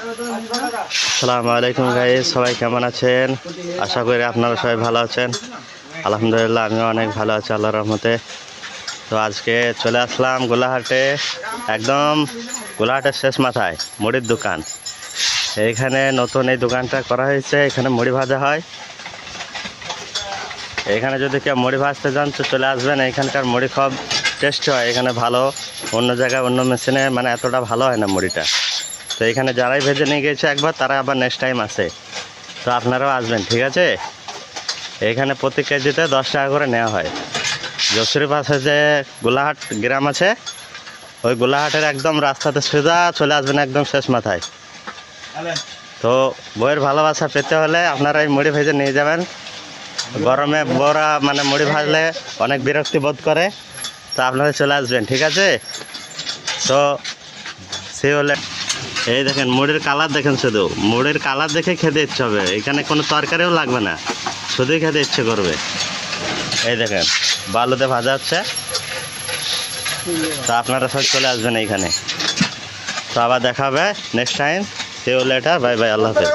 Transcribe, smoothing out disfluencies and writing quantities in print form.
আসসালামু আলাইকুম গাইস, সবাই কেমন আছেন? আশা করি আপনারা সবাই ভালো আছেন। আলহামদুলিল্লাহ আমিও অনেক ভালো আছি আল্লাহর রহমতে। তো আজকে চলে আসলাম গোলাহাটে, একদম গোলাহাটের শেষ মাথায় মুড়ির দোকান। এইখানে নতুন এই দোকানটা করা হয়েছে, এখানে মুড়ি ভাজা হয়। এখানে যদি কেউ মুড়ি ভাজতে যান তো চলে আসবেন, এখানকার মুড়ি খুব টেস্ট হয়। এখানে ভালো, অন্য জায়গায় অন্য মেশিনে মানে এতটা ভালো হয় না মুড়িটা। তো এখানে যারাই ভেজে নিয়ে গেছে একবার, তারা আবার নেক্সট টাইম আসে। তো আপনারাও আসবেন, ঠিক আছে? এখানে প্রতি কেজিতে 10 টাকা করে নেওয়া হয়। যশোরের পাশে যে গোলাহাট গ্রাম আছে, ওই গোলাহাটের একদম রাস্তাতে সোজা চলে আসবেন, একদম শেষ মাথায়। তো বইয়ের ভালোবাসা পেতে হলে আপনারা এই মুড়ি ভেজে নিয়ে যাবেন। গরমে বড়া মানে মুড়ি ভাজলে অনেক বিরক্তি বোধ করে, তো আপনারা চলে আসবেন, ঠিক আছে? তো সে হলে এই দেখেন মুড়ির কালার দেখেন, শুধু মুড়ির কালার দেখে খেতে ইচ্ছে হবে। এখানে কোনো তরকারিও লাগবে না, শুধুই খেতে ইচ্ছে করবে। এই দেখেন বালুতে ভাজা হচ্ছে, তো আপনারা সব চলে আসবেন এইখানে। তো আবার দেখা হবে next time. See you later, bye bye, আল্লাহ হাফেজ।